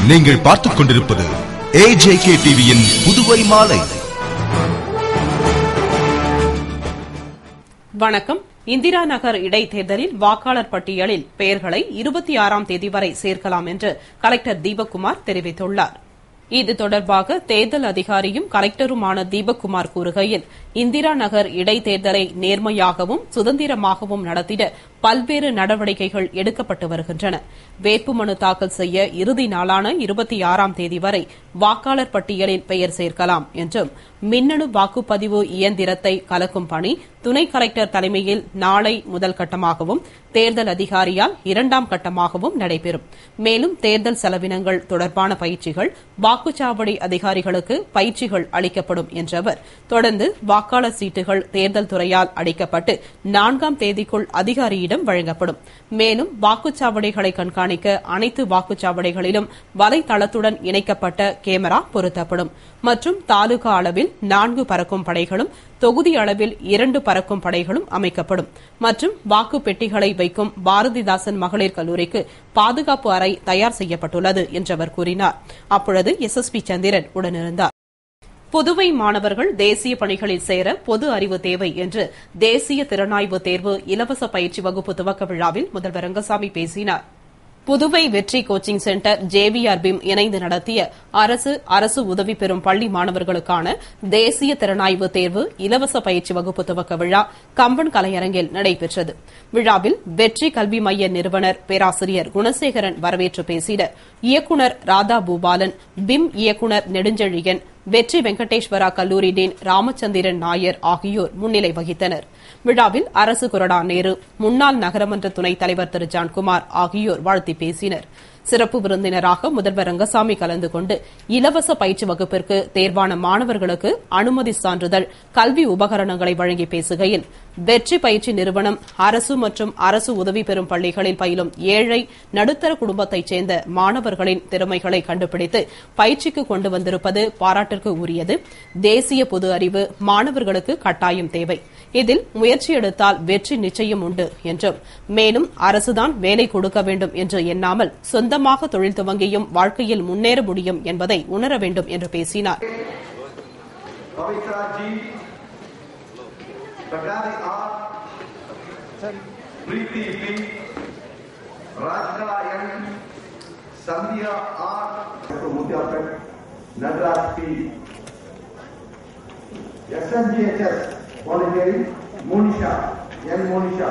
நீங்கள் பார்த்துக் கொண்டிருப்பது AJK டிவியின் புதுவை மாலை. வணக்கம். இந்திரா நகர் இடைத்தேர்தலில் வாக்காளர் பட்டியலில் பெயர்களை 26ஆம் தேதி வரை சேர்க்கலாம் என்று கலெக்டர் தீபக்குமார் தெரிவித்துள்ளார். இது தொடர்பாக தேர்தல் அதிகாரியும் கலெக்டருமான தீபக்குமார் கூறுகையில், இந்திரா நகர் இடைத்தேர்தலை நேர்மையாகவும் சுதந்திரமாகவும் நடத்திட பல்வேறு நடவடிக்கைகள் எடுக்கப்பட்டு வருகின்றன. வேட்புமனு தாக்கல் செய்ய இறுதி நாளான 26ஆம் தேதி வரை வாக்காளர் பட்டியலில் பெயர் சேர்க்கலாம் என்றும், மின்னணு வாக்குப்பதிவு இயந்திரத்தை கலக்கும் பணி துணை கலெக்டர் தலைமையில் நாளை முதல் கட்டமாகவும் தேர்தல் அதிகாரியால் 2ஆம் கட்டமாகவும் நடைபெறும். மேலும் தேர்தல் செலவினங்கள் தொடர்பான பயிற்சிகள், வாக்குச்சாவடி அதிகாரிகளுக்கு பயிற்சிகள் அளிக்கப்படும் என்றவர், தொடர்ந்து வாக்காளர் சீட்டுகள் தேர்தல் துறையால் அளிக்கப்பட்டு 4ஆம் தேதிக்குள் அதிகாரியிடம் வழங்கப்படும். மேலும் வாக்குச்சாவடிகளை கண்காணிக்க அனைத்து வாக்குச்சாவடிகளிலும் வலைதளத்துடன் இணைக்கப்பட்ட கேமரா பொருத்தப்படும் மற்றும் தாலுகா அளவில் 4 பறக்கும் படைகளும், தொகுதி அளவில் 2 பறக்கும் படைகளும் அமைக்கப்படும் மற்றும் வாக்கு பெட்டிகளை வைக்கும் பாரதிதாசன் மகளிர் கல்லூரிக்கு பாதுகாப்பு அறை தயார் செய்யப்பட்டுள்ளது என்றவர் கூறினார். அப்பொழுது SSP சந்திரன் உடனிருந்தார். புதுவை மாணவர்கள் தேசிய பணிகளில் சேர பொது அறிவு தேவை என்று தேசிய திறனாய்வு தேர்வு இலவச பயிற்சி வகுப்பு துவக்க விழாவில் முதல்வர் ரங்கசாமி பேசினார். புதுவை வெற்றி கோச்சிங் சென்டர், JVR BIM இணைந்து நடத்திய அரசு உதவி பெறும் பள்ளி மாணவர்களுக்கான தேசிய திறனாய்வு தேர்வு இலவச பயிற்சி வகுப்பு துவக்க விழா கம்பன் கலையரங்கில் நடைபெற்றது. விழாவில் வெற்றி கல்வி மைய நிறுவனர் பேராசிரியர் குணசேகரன் வரவேற்று பேசினார். இயக்குநர் ராதா பூபாலன், BIM இயக்குநர் நெடுஞ்செழியன், வெற்றி வெங்கடேஸ்வரா கல்லூரி டீன் ராமச்சந்திரன் நாயர் ஆகியோர் முன்னிலை வகித்தனர். விழாவில் அரசு கொறடா நேரு, முன்னாள் நகரமன்ற துணைத் தலைவர் திரு ஜான்குமார் ஆகியோர் வாழ்த்தி பேசினர். சிறப்பு விருந்தினராக முதல்வர் ரங்கசாமி கலந்து கொண்டு இலவச பயிற்சி வகுப்பிற்கு தேர்வான மாணவர்களுக்கு அனுமதி சான்றிதழ், கல்வி உபகரணங்களை வழங்கி பேசுகையில், வெற்றி பயிற்சி நிறுவனம் அரசு மற்றும் அரசு உதவி பெறும் பள்ளிகளில் பயிலும் ஏழை நடுத்தர குடும்பத்தைச் சேர்ந்த மாணவர்களின் திறமைகளை கண்டுபிடித்து பயிற்சிக்கு கொண்டு வந்திருப்பது பாராட்டிற்கு உரியது. தேசிய பொது அறிவு மாணவர்களுக்கு கட்டாயம் தேவை. இதில் முயற்சி எடுத்தால் வெற்றி நிச்சயம் உண்டு என்றும், மேலும் அரசுதான் வேலை கொடுக்க வேண்டும் என்று எண்ணாமல் சொந்தமாக தொழில் துவங்கியும் வாழ்க்கையில் முன்னேற முடியும் என்பதை உணர வேண்டும் என்று பேசினார். Volunteering, Monisha, N. Monisha.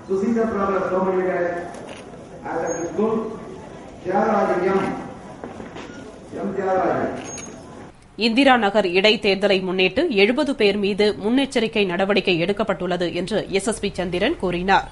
Susita Brothers, nobody else. As a school, Tyagaraja M. Tyagaraja. Indira நகர் இடைத்தேர்தலை முன்னிட்டு 70 பேர் மீது முன்னெச்சரிக்கை நடவடிக்கை எடுக்கப்பட்டுள்ளது என்று SSP சந்திரன் கூறினார்.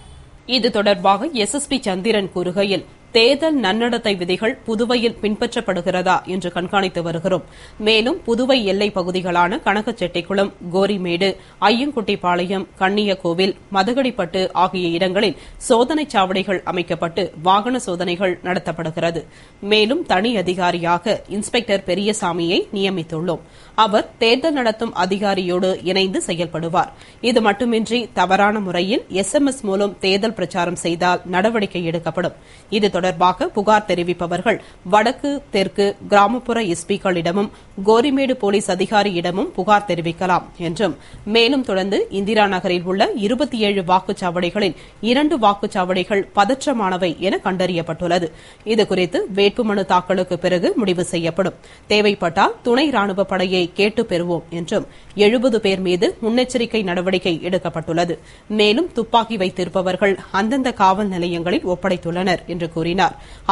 இது தொடர்பாக SSP சந்திரன் கூறுகையில், தேர்தல் நன்னடத்தை விதிகள் புதுவையில் பின்பற்றப்படுகிறதா என்று கண்காணித்து வருகிறோம். மேலும் புதுவை எல்லைப் பகுதிகளான கனகச்செட்டிக்குளம், கோரிமேடு, ஐயங்குட்டிப்பாளையம், கண்ணியக்கோவில், மதகடிப்பட்டு ஆகிய இடங்களில் சோதனைச் சாவடிகள் அமைக்கப்பட்டு வாகன சோதனைகள் நடத்தப்படுகிறது. மேலும் தனி அதிகாரியாக இன்ஸ்பெக்டர் பெரியசாமியை நியமித்துள்ளோம். அவர் தேர்தல் நடத்தும் அதிகாரியோடு இணைந்து செயல்படுவார். இது மட்டுமின்றி தவறான முறையில் SMS மூலம் தேர்தல் பிரச்சாரம் செய்தால் நடவடிக்கை எடுக்கப்படும். இது தொடர்பாக புகார் தெரிவிப்பவர்கள் வடக்கு, தெற்கு, கிராமப்புற SPக்களிடமும் கோரிமேடு போலீஸ் அதிகாரியிடமும் புகார் தெரிவிக்கலாம் என்றும், மேலும் தொடர்ந்து இந்திரா நகரில் உள்ள 27 வாக்குச்சாவடிகளில் 2 வாக்குச்சாவடிகள் பதற்றமானவை என கண்டறியப்பட்டுள்ளது. இதுகுறித்து வேட்புமனு தாக்கலுக்கு பிறகு முடிவு செய்யப்படும். தேவைப்பட்டால் துணை ராணுவ படையை கேட்டு பெறுவோம் என்றும், 70 பேர் மீது முன்னெச்சரிக்கை நடவடிக்கை எடுக்கப்பட்டுள்ளது. மேலும் துப்பாக்கி வைத்திருப்பவர்கள் அந்தந்த காவல் நிலையங்களில் ஒப்படைத்துள்ளனர் என்று கூறினார்.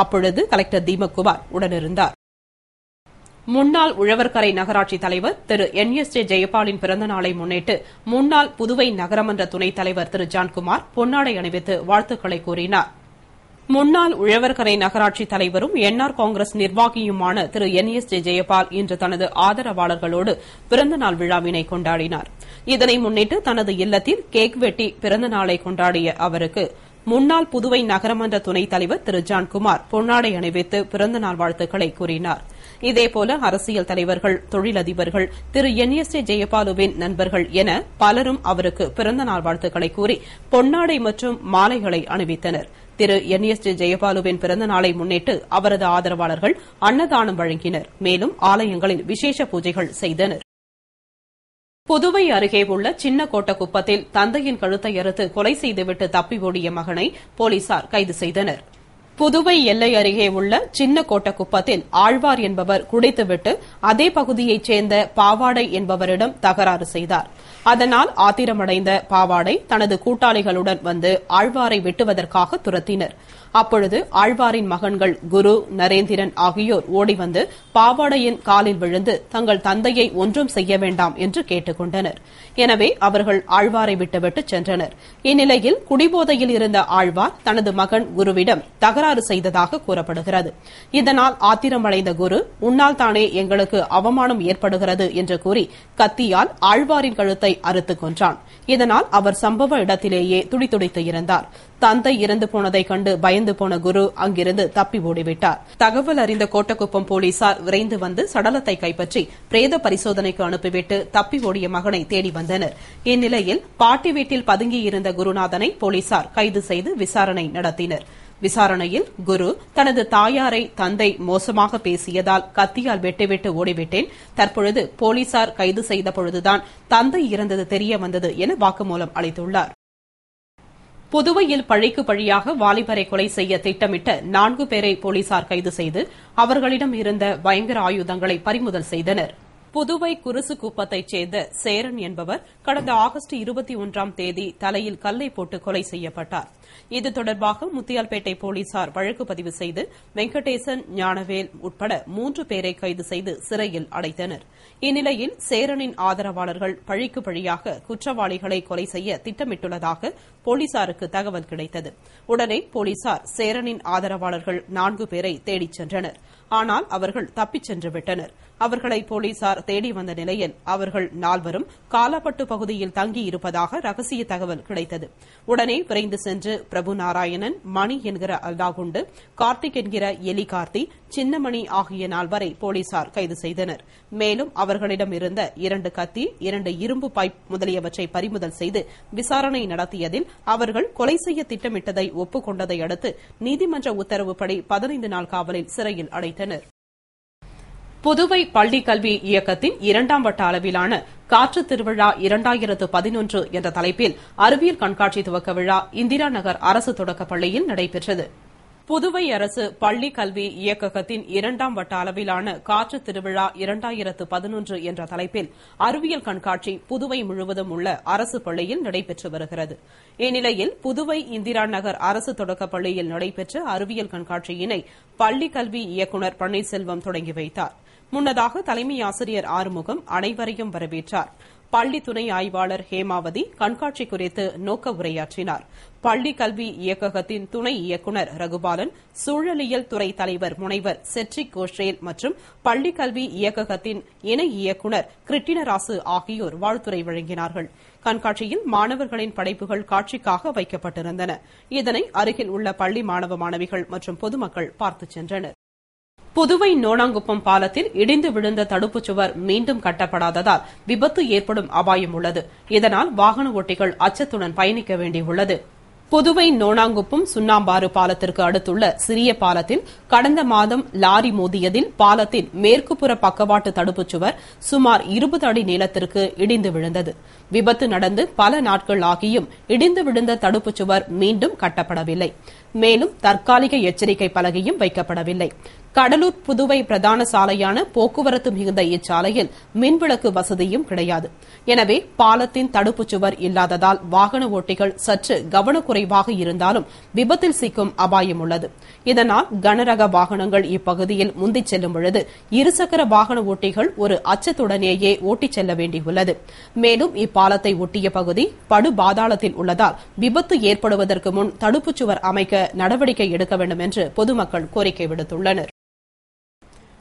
அப்பொழுது கலெக்டர் தீபக்குமார் உடனிருந்தார். முன்னாள் உழவர்கரை நகராட்சி தலைவர் திரு NSJ ஜெயபாலின் பிறந்த நாளை முன்னிட்டு முன்னாள் புதுவை நகரமன்ற துணைத் தலைவர் திரு ஜான்குமார் பொன்னாடை அணிவித்து வாழ்த்துக்களை கூறினார். முன்னாள் உழவர்கரை நகராட்சி தலைவரும் NR காங்கிரஸ் நிர்வாகியுமான திரு NSJ ஜெயபால் இன்று தனது ஆதரவாளர்களோடு பிறந்தநாள் விழாவினை கொண்டாடினார். இதனை முன்னிட்டு தனது இல்லத்தில் கேக் வெட்டி பிறந்த நாளை கொண்டாடிய அவருக்கு முன்னாள் புதுவை நகரமன்ற துணைத் தலைவர் திரு ஜான்குமார் பொன்னாடை அணிவித்து பிறந்தநாள் வாழ்த்துக்களை கூறினார். இதேபோல அரசியல் தலைவர்கள், தொழிலதிபர்கள், திரு NSJ ஜெயபாலுவின் நண்பர்கள் என பலரும் அவருக்கு பிறந்தநாள் வாழ்த்துக்களை கூறி பொன்னாடை மற்றும் மாலைகளை அணிவித்தனர். திரு NSJ ஜெயபாலுவின் பிறந்த நாளை முன்னிட்டு அவரது ஆதரவாளர்கள் அன்னதானம் வழங்கினர். மேலும் ஆலயங்களில் விசேஷ பூஜைகள் செய்தனர். புதுவை அருகே உள்ள சின்ன கோட்டக்குப்பத்தில் தந்தையின் கழுத்தை அறுத்து கொலை செய்துவிட்டு தப்பி ஓடிய மகனை போலீசார் கைது செய்தனர். புதுவை எல்லை அருகே உள்ள சின்ன கோட்டக்குப்பத்தில் ஆழ்வார் என்பவர் குடித்துவிட்டு அதே பகுதியைச் சேர்ந்த பாவாடை என்பவரிடம் தகராறு செய்தார். அதனால் ஆத்திரமடைந்த பாவாடை தனது கூட்டாளிகளுடன் வந்து ஆழ்வாரை வெட்டுவதற்காக துரத்தினர். அப்பொழுது ஆழ்வாரின் மகன்கள் குரு, நரேந்திரன் ஆகியோர் ஓடிவந்து பாவாடையின் காலில் விழுந்து தங்கள் தந்தையை ஒன்றும் செய்ய வேண்டாம் என்று கேட்டுக் கொண்டனர். எனவே அவர்கள் ஆழ்வாரை விட்டுவிட்டு சென்றனர். இந்நிலையில் குடிபோதையில் இருந்த ஆழ்வார் தனது மகன் குருவிடம் தகராறு செய்ததாக கூறப்படுகிறது. இதனால் ஆத்திரமடைந்த குரு, உன்னால் தானே எங்களுக்கு அவமானம் ஏற்படுகிறது என்று கூறி கத்தியால் ஆழ்வாரின் கழுத்தை அறுத்துக் கொன்றான். இதனால் அவர் சம்பவ இடத்திலேயே துடிதுடித்து இறந்தார். தந்தை இறந்து போனதைக் கண்டு பயந்து போன குரு அங்கிருந்து தப்பி ஓடிவிட்டார். தகவல் அறிந்த கோட்டக்குப்பம் போலீசார் விரைந்து வந்து சடலத்தை கைப்பற்றி பிரேத பரிசோதனைக்கு அனுப்பிவிட்டு தப்பி ஓடிய மகனை தேடி வந்தனர். இந்நிலையில் பாட்டி வீட்டில் பதுங்கியிருந்த குருநாதனை போலீசார் கைது செய்து விசாரணை நடத்தினர். விசாரணையில் குரு தனது தாயாரை தந்தை மோசமாக பேசியதால் கத்தியால் வெட்டிவிட்டு ஓடிவிட்டேன். தற்பொழுது போலீசார் கைது செய்த பொழுதுதான் தந்தை இறந்தது தெரிய வந்தது என வாக்குமூலம் அளித்துள்ளார். புதுவையில் பழிக்கு பழியாக வாலிபரை கொலை செய்ய திட்டமிட்ட 4 பேரை போலீசார் கைது செய்து அவர்களிடம் இருந்த பயங்கர ஆயுதங்களை பறிமுதல் செய்தனர். புதுவை குருசுக்குப்பத்தைச் சேர்ந்த சேரன் என்பவர் கடந்த ஆகஸ்ட் 21ஆம் தேதி தலையில் கல்லை போட்டு கொலை செய்யப்பட்டார். இது தொடர்பாக முத்தியால்பேட்டை போலீசார் வழக்கு பதிவு செய்து வெங்கடேசன், ஞானவேல் உட்பட 3 பேரை கைது செய்து சிறையில் அடைத்தனர். இந்நிலையில் சேரனின் ஆதரவாளர்கள் பழிக்கு பழியாக குற்றவாளிகளை கொலை செய்ய திட்டமிட்டுள்ளதாக போலீசாருக்கு தகவல் கிடைத்தது. உடனே போலீசார் சேரனின் ஆதரவாளர்கள் 4 பேரை தேடிச் சென்றனர். ஆனால் அவர்கள் தப்பிச் சென்று விட்டனர். அவர்களை போலீசார் தேடி வந்த நிலையில் அவர்கள் 4வரும் காலாப்பட்டு பகுதியில் தங்கியிருப்பதாக ரகசிய தகவல் கிடைத்தது. உடனே விரைந்து சென்று பிரபு நாராயணன், மணி என்கிற அல்லாகுண்டு, கார்த்திக் என்கிற எலி கார்த்தி, சின்னமணி ஆகிய 4வரை போலீசார் கைது செய்தனர். மேலும் அவர்களிடம் இருந்த 2 கத்தி, 2 இரும்பு பைப் முதலியவற்றை பறிமுதல் செய்து விசாரணை நடத்தியதில் அவர்கள் கொலை செய்ய திட்டமிட்டதை ஒப்புக் கொண்டதை அடுத்து நீதிமன்ற உத்தரவுப்படி 15 நாள் காவலில் சிறையில் அடைத்தனர். புதுவை பள்ளிக் கல்வி இயக்கத்தின் 2ஆம் வட்ட அளவிலான காற்று திருவிழா 2011 என்ற தலைப்பில் அறிவியல் கண்காட்சி துவக்க விழா இந்திரா நகர் அரசு தொடக்கப் பள்ளியில் நடைபெற்றது. புதுவை அரசு பள்ளி கல்வி இயக்ககத்தின் 2ஆம் வட்ட அளவிலான காற்று திருவிழா 2011 என்ற தலைப்பில் அறிவியல் கண்காட்சி புதுவை முழுவதும் உள்ள அரசு பள்ளியில் நடைபெற்று வருகிறது. இந்நிலையில் புதுவை இந்திரா நகர் அரசு தொடக்கப் பள்ளியில் நடைபெற்ற அறிவியல் கண்காட்சியினை பள்ளி கல்வி இயக்குநர் பன்னீர்செல்வம் தொடங்கி வைத்தார். முன்னதாக தலைமை ஆசிரியர் ஆறுமுகம் அனைவரையும் வரவேற்றார். பள்ளி துணை ஆய்வாளர் ஹேமாவதி கண்காட்சி குறித்து நோக்க உரையாற்றினார். பள்ளி கல்வி இயக்ககத்தின் துணை இயக்குநர் ரகுபாலன், சூழலியல் துறை தலைவர் முனைவர் செட்ரிக் கோஷ்ரேல் மற்றும் பள்ளி கல்வி இயக்ககத்தின் இணை இயக்குநர் கிருட்டினராசு ஆகியோர் வாழ்த்துரை வழங்கினார்கள். கண்காட்சியில் மாணவர்களின் படைப்புகள் காட்சிக்காக வைக்கப்பட்டிருந்தன. இதனை அருகில் உள்ள பள்ளி மாணவ மாணவிகள் மற்றும் பொதுமக்கள் பார்த்துச் சென்றனர். புதுவை நோனாங்குப்பம் பாலத்தில் இடிந்து விழுந்த தடுப்புச் சுவர் மீண்டும் கட்டப்படாததால் விபத்து ஏற்படும் அபாயம் உள்ளது. இதனால் வாகன ஓட்டிகள் அச்சத்துடன் பயணிக்க வேண்டியுள்ளது. புதுவை நோனாங்குப்பம் சுண்ணாம்பாறு பாலத்திற்கு அடுத்துள்ள சிறிய பாலத்தில் கடந்த மாதம் லாரி மோதியதில் பாலத்தின் மேற்குப்புற பக்கவாட்டு தடுப்புச் சுவர் சுமார் 20 அடி நீளத்திற்கு இடிந்து விழுந்தது. விபத்து நடந்து பல நாட்கள் ஆகியும் இடிந்து விழுந்த தடுப்புச் சுவர் மீண்டும் கட்டப்படவில்லை. மேலும் தற்காலிக எச்சரிக்கை பலகையும் வைக்கப்படவில்லை. கடலூர் புதுவை பிரதான சாலையான போக்குவரத்து மிகுந்த இச்சாலையில் மின்விளக்கு வசதியும் கிடையாது. எனவே பாலத்தின் தடுப்புச் சுவர் இல்லாததால் வாகன ஓட்டிகள் சற்று கவனக்குறைவாக இருந்தாலும் விபத்தில் சிக்கும் அபாயம் உள்ளது. இதனால் கனரக வாகனங்கள் இப்பகுதியில் முந்திச் செல்லும் பொழுது இருசக்கர வாகன ஓட்டிகள் ஒரு அச்சத்துடனேயே ஓட்டிச் செல்ல வேண்டியுள்ளது. மேலும் இப்பாலத்தை ஒட்டிய பகுதி படுபாதாளத்தில் உள்ளதால் விபத்து ஏற்படுவதற்கு முன் தடுப்புச் சுவர் அமைக்க நடவடிக்கை எடுக்க வேண்டும் என்று பொதுமக்கள் கோரிக்கை விடுத்துள்ளனர்.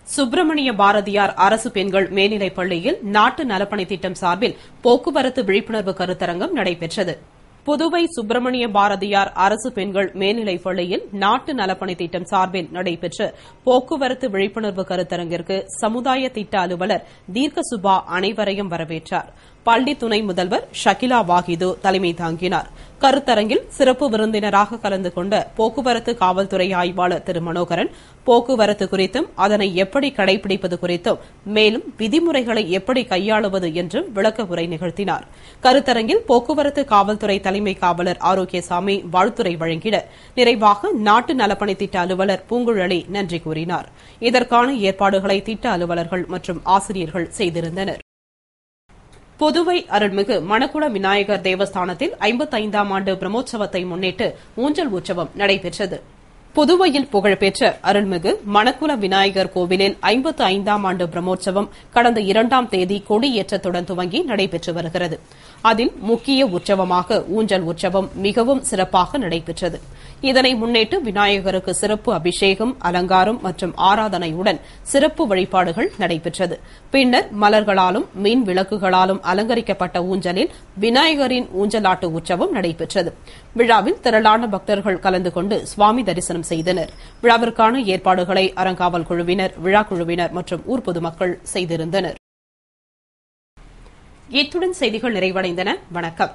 சுப்பிரமணிய பாரதியார் அரசு பெண்கள் மேல்நிலைப் பள்ளியில் நாட்டு நலப்பணி திட்டம் சார்பில் போக்குவரத்து விழிப்புணர்வு கருத்தரங்கம் நடைபெற்றது. புதுவை சுப்பிரமணிய பாரதியார் அரசு பெண்கள் மேல்நிலைப் பள்ளியில் நாட்டு நலப்பணி திட்டம் சார்பில் நடைபெற்ற போக்குவரத்து விழிப்புணர்வு கருத்தரங்கிற்கு சமுதாய திட்ட அலுவலர் தீர்க்க சுபா அனைவரையும் வரவேற்றார். பள்ளி துணை முதல்வர் ஷகிலா வாஹிது தலைமை தாங்கினார். கருத்தரங்கில் சிறப்பு விருந்தினராக கலந்து கொண்ட போக்குவரத்து காவல்துறை ஆய்வாளர் திரு மனோகரன் போக்குவரத்து குறித்தும் அதனை எப்படி கடைபிடிப்பது குறித்தும் மேலும் விதிமுறைகளை எப்படி கையாளுவது என்றும் விளக்க உரை நிகழ்த்தினார். கருத்தரங்கில் போக்குவரத்து காவல்துறை தலைமை காவலர் ஆரோக்கியசாமி வாழ்த்துரை வழங்கினர். நிறைவாக நாட்டு நலப்பணி திட்ட அலுவலர் பூங்குழலி நன்றி கூறினார். இதற்கான ஏற்பாடுகளை திட்ட அலுவலர்கள் மற்றும் ஆசிரியர்கள் செய்திருந்தனர். புதுவை அருள்மிகு மணக்குள விநாயகர் தேவஸ்தானத்தில் 55ஆம் ஆண்டு பிரம்மோற்சவத்தை முன்னிட்டு ஊஞ்சல் உற்சவம் நடைபெற்றது. புதுவையில் புகழ்பெற்ற அருள்மிகு மணக்குள விநாயகர் கோவிலில் 55ஆம் ஆண்டு பிரம்மோற்சவம் கடந்த 2ஆம் தேதி கொடியேற்றத்துடன் துவங்கி நடைபெற்று வருகிறது. அதில் முக்கிய உற்சவமாக ஊஞ்சல் உற்சவம் மிகவும் சிறப்பாக நடைபெற்றது. இதனை முன்னிட்டு விநாயகருக்கு சிறப்பு அபிஷேகம், அலங்காரம் மற்றும் ஆராதனையுடன் சிறப்பு வழிபாடுகள் நடைபெற்றது. பின்னர் மலர்களாலும் மின் விளக்குகளாலும் அலங்கரிக்கப்பட்ட ஊஞ்சலில் விநாயகரின் ஊஞ்சலாட்டு உற்சவம் நடைபெற்றது. விழாவில் திரளான பக்தர்கள் கலந்து கொண்டு சுவாமி தரிசனம் செய்தனர். விழாவிற்கான ஏற்பாடுகளை அறங்காவல் குழுவினர், விழா குழுவினர் மற்றும் ஊர் பொதுமக்கள் செய்திருந்தனர். இத்துடன் செய்திகள் நிறைவடைந்தன. வணக்கம்.